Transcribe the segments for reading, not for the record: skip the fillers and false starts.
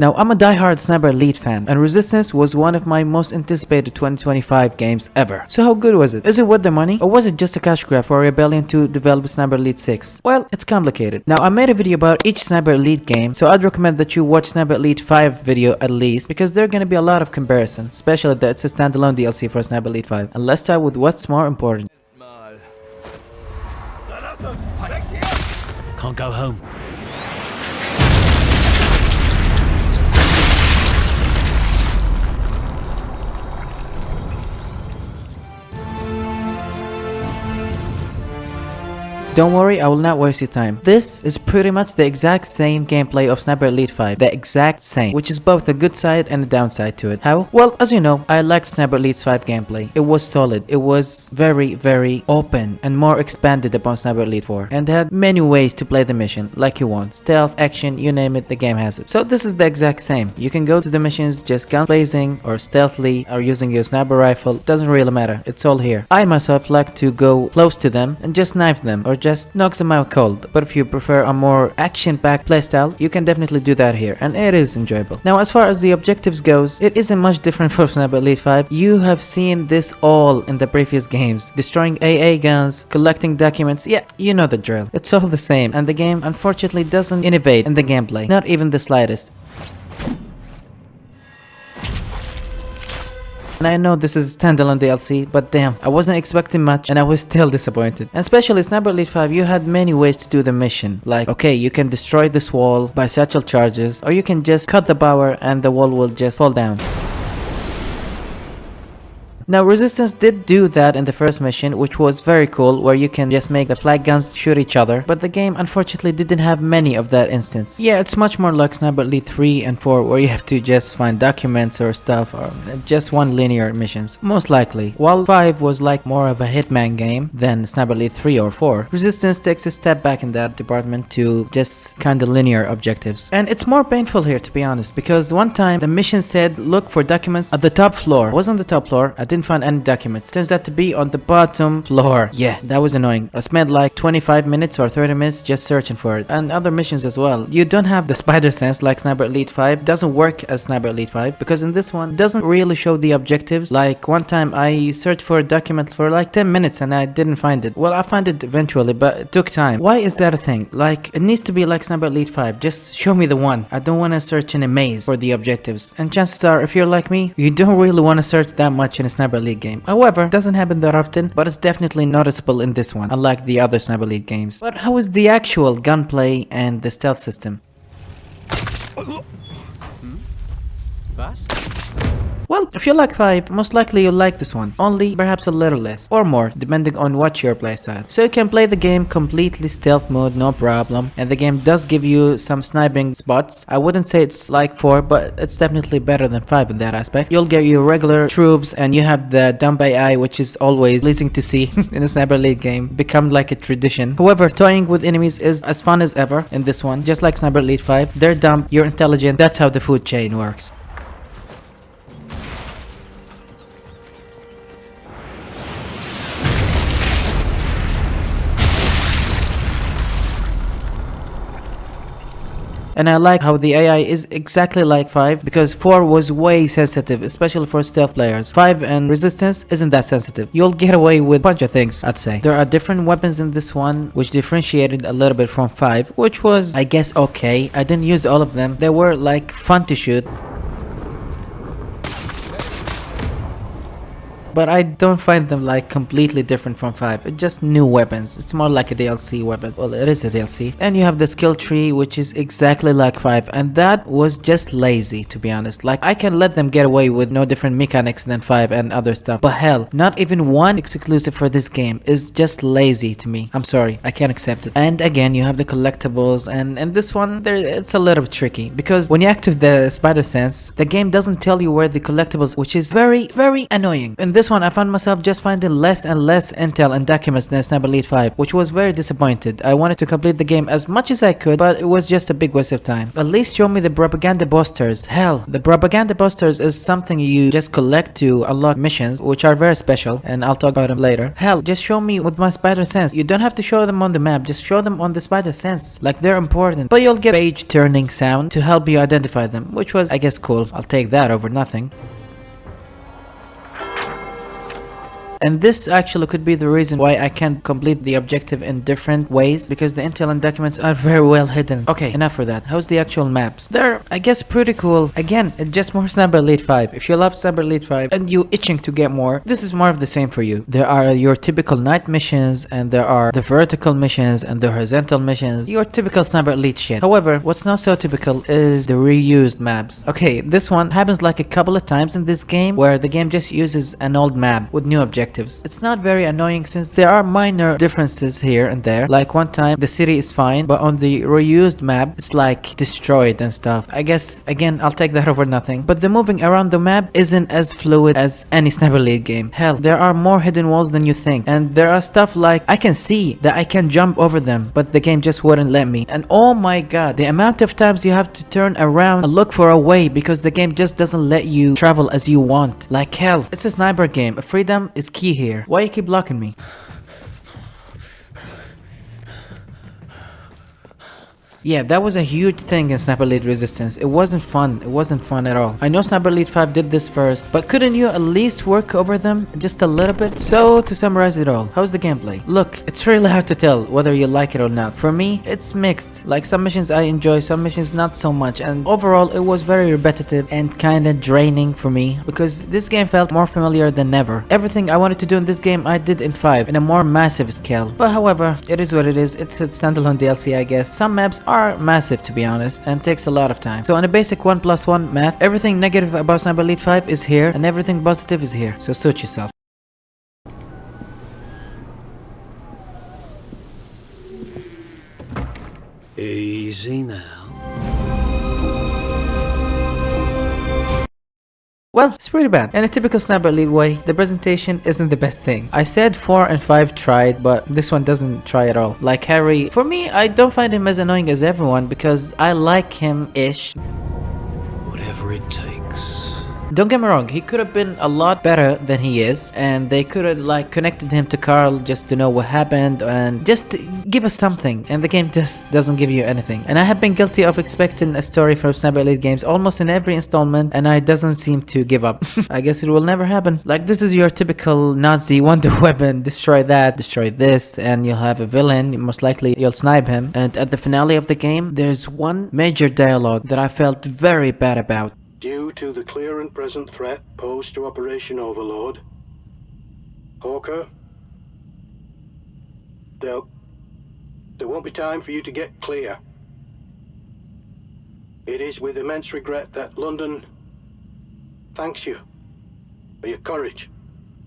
Now, I'm a die-hard Sniper Elite fan, and Resistance was one of my most anticipated 2025 games ever. So how good was it? Is it worth the money? Or was it just a cash grab for Rebellion to develop Sniper Elite 6? Well, it's complicated. Now, I made a video about each Sniper Elite game, so I'd recommend that you watch Sniper Elite 5 video at least, because there are gonna be a lot of comparison, especially that it's a standalone DLC for Sniper Elite 5. And let's start with what's more important. Can't go home. Don't worry, I will not waste your time. This is pretty much the exact same gameplay of Sniper Elite 5. The exact same, which is both a good side and a downside to it. How? Well, as you know, I liked Sniper Elite 5 gameplay. It was solid. It was very open and more expanded upon Sniper Elite 4 and had many ways to play the mission like you want. Stealth, action, you name it, the game has it. So this is the exact same. You can go to the missions just gun blazing or stealthily or using your sniper rifle. Doesn't really matter. It's all here. I myself like to go close to them and just knife them or just knocks them out cold. But if you prefer a more action-packed playstyle, you can definitely do that here, and it is enjoyable. Now, as far as the objectives goes, it isn't much different from Sniper Elite 5. You have seen this all in the previous games. Destroying AA guns, collecting documents, yeah, you know the drill. It's all the same, and the game unfortunately doesn't innovate in the gameplay, not even the slightest. And I know this is standalone DLC, but damn, I wasn't expecting much and I was still disappointed. And especially Sniper Elite 5, you had many ways to do the mission. Like, okay, you can destroy this wall by satchel charges, or you can just cut the power and the wall will just fall down. Now, Resistance did do that in the first mission, which was very cool, where you can just make the flag guns shoot each other, but the game unfortunately didn't have many of that instance. Yeah, it's much more like Sniper Elite 3 and 4, where you have to just find documents or stuff, or just one linear missions, most likely. While 5 was like more of a hitman game than Sniper Elite 3 or 4, Resistance takes a step back in that department to just kinda linear objectives. And it's more painful here, to be honest, because one time the mission said look for documents at the top floor. I was on the top floor, I didn't find any documents. Turns out to be on the bottom floor. Yeah, that was annoying. I spent like 25 minutes or 30 minutes just searching for it. And other missions as well. You don't have the spider sense like Sniper Elite 5. Doesn't work as Sniper Elite 5 because in this one doesn't really show the objectives. Like one time I searched for a document for like 10 minutes and I didn't find it. Well, I found it eventually, but it took time. Why is that a thing? Like, it needs to be like Sniper Elite 5. Just show me the one. I don't want to search in a maze for the objectives. And chances are, if you're like me, you don't really want to search that much in a Sniper Elite game. However, it doesn't happen that often, but it's definitely noticeable in this one, unlike the other Sniper Elite games. But how is the actual gunplay and the stealth system? Well, if you like 5, most likely you'll like this one, only perhaps a little less, or more, depending on what your playstyle. So you can play the game completely stealth mode, no problem, and the game does give you some sniping spots. I wouldn't say it's like 4, but it's definitely better than 5 in that aspect. You'll get your regular troops, and you have the dump AI, which is always pleasing to see in a Sniper Elite game, become like a tradition. However, toying with enemies is as fun as ever in this one, just like Sniper Elite 5. They're dumb, you're intelligent, that's how the food chain works. And I like how the AI is exactly like 5 because 4 was way sensitive, especially for stealth players. 5 and Resistance isn't that sensitive. You'll get away with a bunch of things, I'd say. There are different weapons in this one which differentiated a little bit from 5, which was, I guess, okay. I didn't use all of them. They were like fun to shoot. But I don't find them like completely different from 5. It's just new weapons. It's more like a DLC weapon. Well, it is a DLC. And you have the skill tree, which is exactly like 5. And that was just lazy, to be honest. Like, I can let them get away with no different mechanics than 5 and other stuff. But hell, not even one exclusive for this game is just lazy to me. I'm sorry, I can't accept it. And again, you have the collectibles. And in this one, it's a little bit tricky. Because when you activate the spider sense, the game doesn't tell you where the collectibles, which is very annoying. In this one I found myself just finding less and less intel and documents than Sniper Elite 5, which was very disappointed. I wanted to complete the game as much as I could, but it was just a big waste of time. At least show me the propaganda boosters. Hell, the propaganda boosters is something you just collect to unlock missions, which are very special, and I'll talk about them later. Hell, just show me with my spider sense. You don't have to show them on the map, just show them on the spider sense, like they're important. But you'll get page turning sound to help you identify them, which was, I guess, cool. I'll take that over nothing. And this actually could be the reason why I can't complete the objective in different ways, because the intel and documents are very well hidden. Okay, enough for that. How's the actual maps? They're, I guess, pretty cool. Again, it's just more Sniper Elite 5. If you love Sniper Elite 5 and you itching to get more, this is more of the same for you. There are your typical night missions, and there are the vertical missions and the horizontal missions. Your typical Sniper Elite shit. However, what's not so typical is the reused maps. Okay, this one happens like a couple of times in this game, where the game just uses an old map with new objectives. It's not very annoying since there are minor differences here and there. Like one time the city is fine, but on the reused map it's like destroyed and stuff. I guess again I'll take that over nothing. But the moving around the map isn't as fluid as any Sniper Elite game. Hell, there are more hidden walls than you think, and there are stuff like I can see that I can jump over them, but the game just wouldn't let me. And oh my god, the amount of times you have to turn around and look for a way because the game just doesn't let you travel as you want. Like hell, it's a sniper game. Freedom is key here. Why you keep blocking me? Yeah, that was a huge thing in Sniper Elite Resistance. It wasn't fun. It wasn't fun at all. I know Sniper Elite 5 did this first, but couldn't you at least work over them just a little bit? So, to summarize it all, how's the gameplay? Look, it's really hard to tell whether you like it or not. For me, it's mixed. Like some missions I enjoy, some missions not so much, and overall it was very repetitive and kinda draining for me because this game felt more familiar than ever. Everything I wanted to do in this game I did in 5 in a more massive scale. But however, it is what it is. It's a standalone DLC, I guess. Some maps are massive, to be honest, and takes a lot of time. So on a basic 1+1 math, everything negative about Sniper Elite 5 is here and everything positive is here. So suit yourself. Easy now. Well, it's pretty bad. In a typical Sniper Elite way, the presentation isn't the best thing. I said 4 and 5 tried, but this one doesn't try at all. Like Harry, for me, I don't find him as annoying as everyone because I like him-ish. Whatever it takes. Don't get me wrong, he could have been a lot better than he is, and they could have like connected him to Carl just to know what happened and just give us something, and the game just doesn't give you anything. And I have been guilty of expecting a story from Sniper Elite games almost in every installment, and I doesn't seem to give up. I guess it will never happen. Like this is your typical Nazi wonder weapon, destroy that, destroy this, and you'll have a villain, most likely you'll snipe him. And at the finale of the game, there's one major dialogue that I felt very bad about. Due to the clear and present threat posed to Operation Overlord, Hawker, there won't be time for you to get clear. It is with immense regret that London thanks you for your courage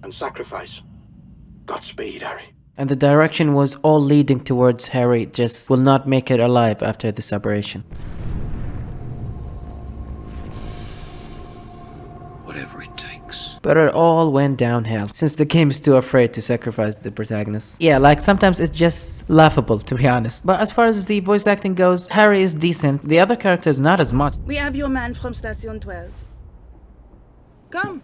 and sacrifice. Godspeed, Harry. And the direction was all leading towards Harry just will not make it alive after this operation. Whatever it takes. But it all went downhill since the game is too afraid to sacrifice the protagonist. Yeah, like sometimes it's just laughable, to be honest. But as far as the voice acting goes, Harry is decent. The other characters not as much. We have your man from Station 12. Come.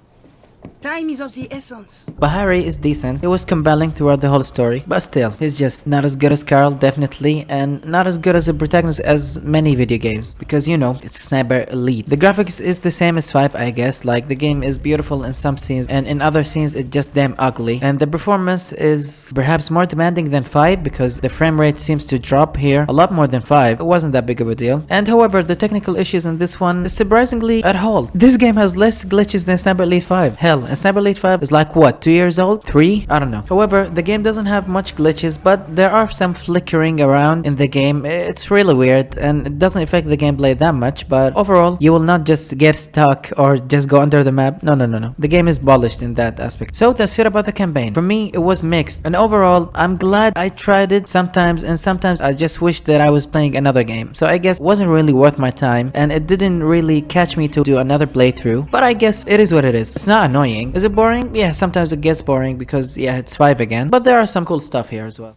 Time is of the essence. But Harry is decent. He was compelling throughout the whole story. But still, he's just not as good as Carl, definitely. And not as good as a protagonist as many video games. Because, you know, it's Sniper Elite. The graphics is the same as 5, I guess. Like, the game is beautiful in some scenes. And in other scenes, it's just damn ugly. And the performance is perhaps more demanding than 5. Because the frame rate seems to drop here a lot more than 5. It wasn't that big of a deal. And however, the technical issues in this one is surprisingly at all. This game has less glitches than Sniper Elite 5. Hell, and Sniper Elite 5 is like what, 2 years old? 3? I don't know. However, the game doesn't have much glitches, but there are some flickering around in the game. It's really weird and it doesn't affect the gameplay that much, but overall, you will not just get stuck or just go under the map. No. The game is polished in that aspect. So that's it about the campaign. For me, it was mixed. And overall, I'm glad I tried it sometimes, and sometimes I just wish that I was playing another game. So I guess it wasn't really worth my time, and it didn't really catch me to do another playthrough. But I guess it is what it is. It's not annoying. annoying. Is it boring? Yeah, sometimes it gets boring because yeah, it's 5 again. But there are some cool stuff here as well.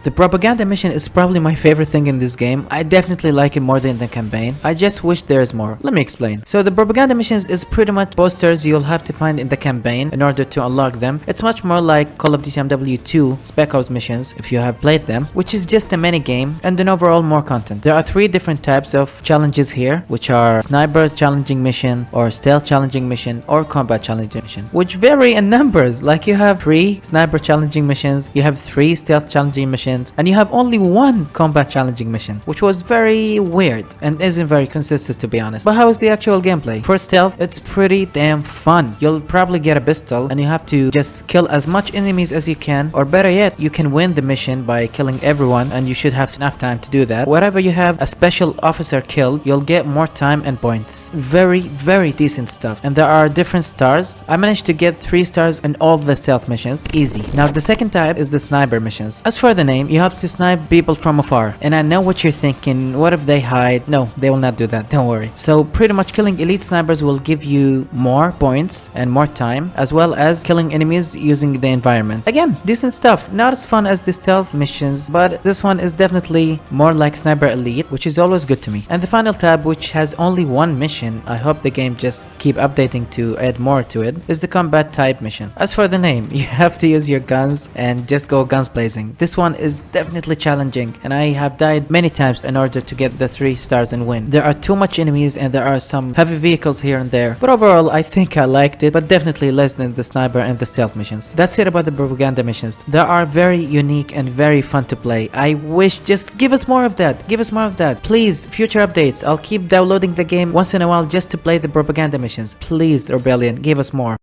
The propaganda mission is probably my favorite thing in this game. I definitely like it more than the campaign. I just wish there's more. Let me explain. So the propaganda missions is pretty much posters you'll have to find in the campaign in order to unlock them. It's much more like Call of Duty MW2 Spec Ops missions if you have played them, which is just a mini game and then overall more content. There are 3 different types of challenges here, which are sniper challenging mission, or stealth challenging mission, or combat challenging mission, which vary in numbers. Like you have 3 sniper challenging missions, you have 3 stealth challenging missions, and you have only 1 combat challenging mission, which was very weird and isn't very consistent, to be honest. But how is the actual gameplay? For stealth, it's pretty damn fun. You'll probably get a pistol and you have to just kill as much enemies as you can, or better yet, you can win the mission by killing everyone, and you should have enough time to do that. Wherever you have a special officer killed, you'll get more time and points. Very decent stuff. And there are different stars. I managed to get 3 stars in all the stealth missions, easy. Now the second type is the sniper missions. As for the name, you have to snipe people from afar, and I know what you're thinking, what if they hide? No, they will not do that, don't worry. So pretty much killing elite snipers will give you more points and more time, as well as killing enemies using the environment. Again, decent stuff, not as fun as the stealth missions, but this one is definitely more like sniper elite, which is always good to me. And the final tab, which has only 1 mission, I hope the game just keep updating to add more to it, is the combat type mission. As for the name, you have to use your guns and just go guns blazing. This one is definitely challenging, and I have died many times in order to get the 3 stars and win. There are too much enemies and there are some heavy vehicles here and there, but overall I think I liked it, but definitely less than the sniper and the stealth missions. That's it about the propaganda missions. They are very unique and very fun to play. I wish just give us more of that. Give us more of that. Please, future updates. I'll keep downloading the game once in a while just to play the propaganda missions. Please, Rebellion, give us more.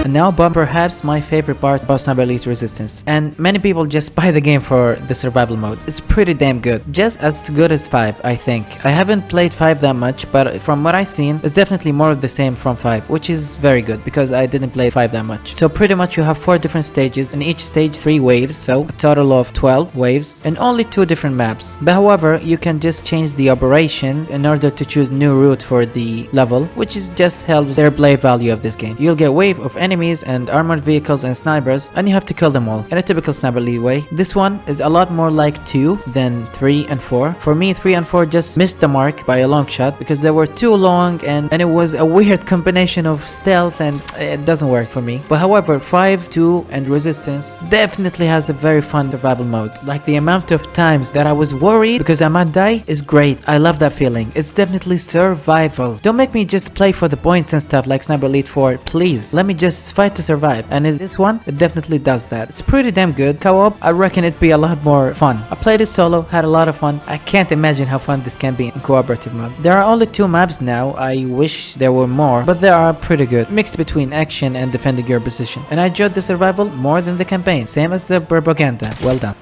And now about perhaps my favorite part about Sniper Elite Resistance. And many people just buy the game for the survival mode. It's pretty damn good. Just as good as 5, I think. I haven't played 5 that much, but from what I've seen, it's definitely more of the same from 5, which is very good because I didn't play 5 that much. So pretty much you have 4 different stages, and each stage 3 waves, so a total of 12 waves, and only 2 different maps. But however, you can just change the operation in order to choose new route for the level, which is just helps their play value of this game. You'll get wave of enemies and armored vehicles and snipers, and you have to kill them all in a typical Sniper Elite way. This one is a lot more like 2 than 3 and 4. For me, 3 and 4 just missed the mark by a long shot because they were too long, and it was a weird combination of stealth, and it doesn't work for me. But however, 5, 2 and Resistance definitely has a very fun survival mode. Like the amount of times that I was worried because I might die is great. I love that feeling. It's definitely survival. Don't make me just play for the points and stuff like Sniper Elite 4. Please, let me just fight to survive, and in this one it definitely does that. It's pretty damn good. Co-op, I reckon it'd be a lot more fun. I played it solo, had a lot of fun. I can't imagine how fun this can be in cooperative mode. There are only 2 maps now. I wish there were more, but they are pretty good, mixed between action and defending your position, and I enjoyed the survival more than the campaign, same as the propaganda. Well done.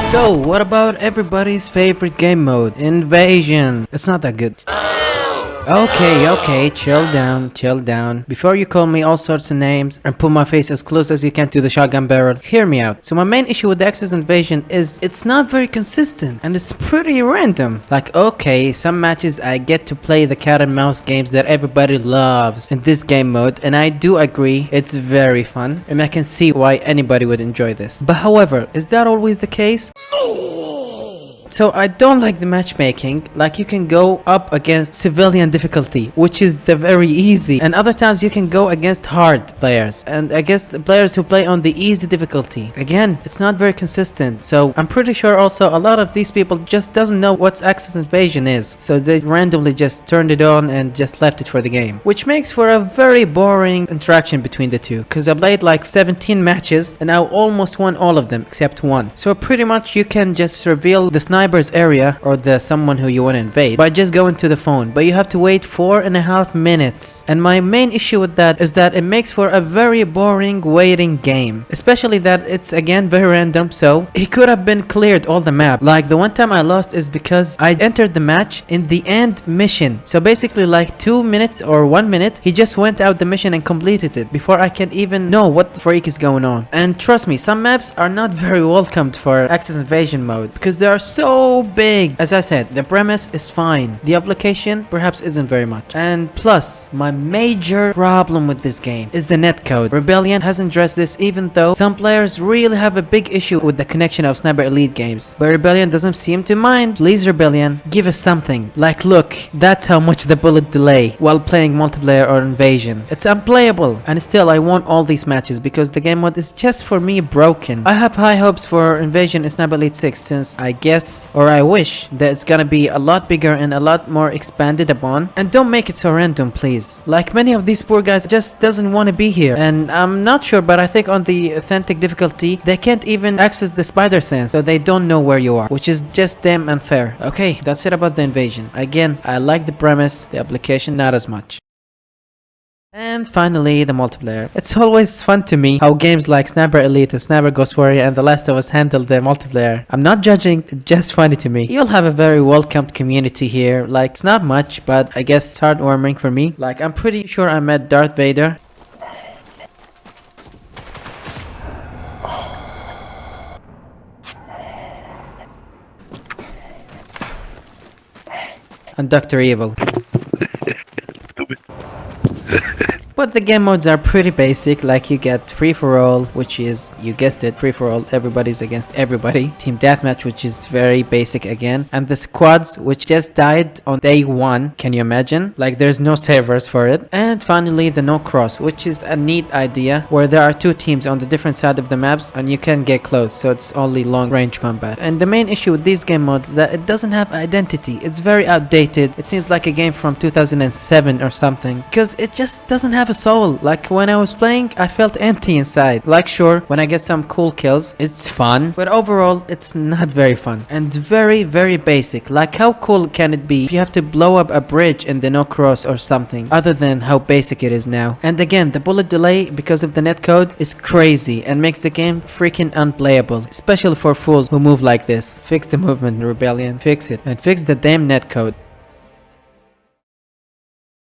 So, what about everybody's favorite game mode? Invasion. It's not that good. Okay, chill down. Before you call me all sorts of names and put my face as close as you can to the shotgun barrel, hear me out. So my main issue with the Axis Invasion is it's not very consistent and it's pretty random. Like, okay, some matches I get to play the cat and mouse games that everybody loves in this game mode, and I do agree it's very fun and I can see why anybody would enjoy this. But however, is that always the case? So I don't like the matchmaking. Like you can go up against civilian difficulty, which is the very easy, and other times you can go against hard players and against the players who play on the easy difficulty. Again, it's not very consistent. So I'm pretty sure also a lot of these people just doesn't know what Axis Invasion is, so they randomly just turned it on and just left it for the game, which makes for a very boring interaction between the two, because I played like 17 matches and I almost won all of them except one. So pretty much you can just reveal the sniper's area or the someone who you want to invade by just going to the phone, but you have to wait 4.5 minutes. And my main issue with that is that it makes for a very boring waiting game, especially that it's again very random. So it could have been cleared all the map. Like the one time I lost is because I entered the match in the end mission, so basically like 2 minutes or 1 minute he just went out the mission and completed it before I can even know what the freak is going on. And trust me, some maps are not very welcomed for Axis Invasion mode because they are so big. As I said, the premise is fine, the application perhaps isn't very much. And plus, my major problem with this game is the netcode. Rebellion hasn't addressed this, even though some players really have a big issue with the connection of Sniper Elite games, but Rebellion doesn't seem to mind. Please Rebellion, give us something. Like look, that's how much the bullet delay while playing multiplayer or Invasion. It's unplayable, and still I want all these matches because the game mode is just for me broken. I have high hopes for Invasion and Sniper Elite 6 since I guess, or I wish, that it's gonna be a lot bigger and a lot more expanded upon. And don't make it so random, please. Like many of these poor guys just doesn't want to be here, and I'm not sure, but I think on the authentic difficulty they can't even access the spider sense, so they don't know where you are, which is just damn unfair. Okay, that's it about the Invasion. Again, I like the premise, the application not as much. And finally, the multiplayer. It's always fun to me how games like Sniper Elite, Sniper Ghost Warrior, and The Last of Us handle the multiplayer. I'm not judging, it's just funny to me. You'll have a very welcomed community here. Like, it's not much, but I guess it's heartwarming for me. Like, I'm pretty sure I met Darth Vader. And Dr. Evil. But the game modes are pretty basic, like you get free for all, which is, you guessed it, free for all, everybody's against everybody. Team deathmatch, which is very basic again. And the squads, which just died on day 1, can you imagine? Like there's no servers for it. And finally the no cross, which is a neat idea, where there are 2 teams on the different side of the maps and you can get close, so it's only long range combat. And the main issue with these game modes that it doesn't have identity. It's very outdated. It seems like a game from 2007 or something, because it just doesn't have a soul. Like when I was playing, I felt empty inside. Like sure, when I get some cool kills, it's fun, but overall it's not very fun and very basic. Like how cool can it be if you have to blow up a bridge in the no cross or something, other than how basic it is now. And again, the bullet delay because of the netcode is crazy and makes the game freaking unplayable, especially for fools who move like this. Fix the movement, Rebellion, fix it, and fix the damn netcode.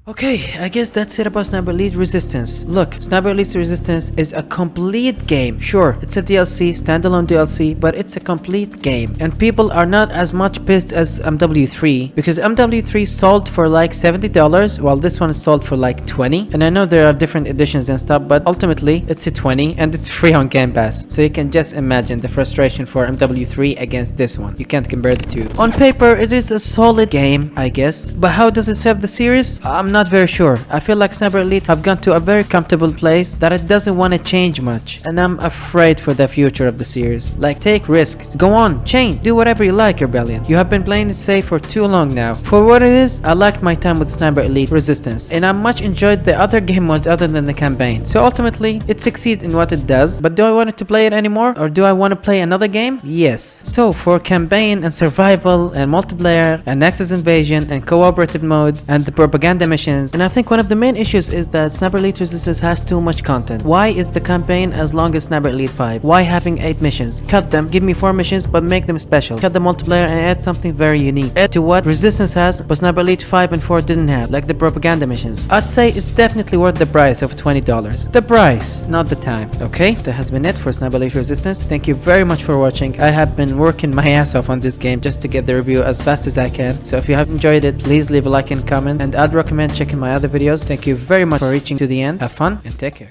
Okay, I guess that's it about Sniper Elite Resistance. Look, Sniper Elite Resistance is a complete game. Sure, it's a DLC, standalone DLC, but it's a complete game. And people are not as much pissed as MW3, because MW3 sold for like $70, while this one is sold for like 20. And I know there are different editions and stuff, but ultimately it's a 20 and it's free on Game Pass. So you can just imagine the frustration for MW3 against this one. You can't compare the two. On paper, it is a solid game, I guess. But how does it serve the series? I'm not very sure. I feel like Sniper Elite have gone to a very comfortable place that it doesn't want to change much, and I'm afraid for the future of the series. Like, take risks, go on, change, do whatever you like, Rebellion. You have been playing it safe for too long now. For what it is, I liked my time with Sniper Elite Resistance, and I much enjoyed the other game modes other than the campaign. So ultimately, it succeeds in what it does, but do I want it to play it anymore, or do I want to play another game? Yes. So for campaign and survival and multiplayer and Axis Invasion and cooperative mode and the propaganda mission, and I think one of the main issues is that Sniper Elite Resistance has too much content. Why is the campaign as long as Sniper Elite 5? Why having 8 missions? Cut them, give me 4 missions, but make them special. Cut the multiplayer and add something very unique. Add to what Resistance has, but Sniper Elite 5 and 4 didn't have, like the propaganda missions. I'd say it's definitely worth the price of $20. The price, not the time. Okay, that has been it for Sniper Elite Resistance. Thank you very much for watching. I have been working my ass off on this game just to get the review as fast as I can. So if you have enjoyed it, please leave a like and comment, and I'd recommend checking my other videos. Thank you very much for reaching to the end. Have fun and take care.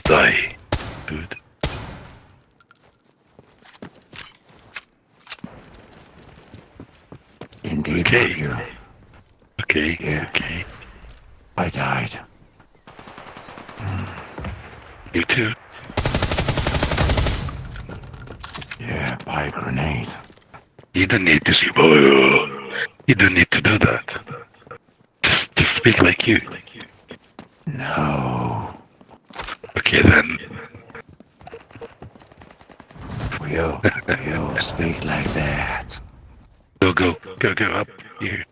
die, dude. Indeed, Okay. you. Okay, Yeah. okay. I died. You too. Yeah, by a grenade. You don't need to. You don't need to do that. Just speak like you. No. Okay then. We'll speak like that. Go up. You.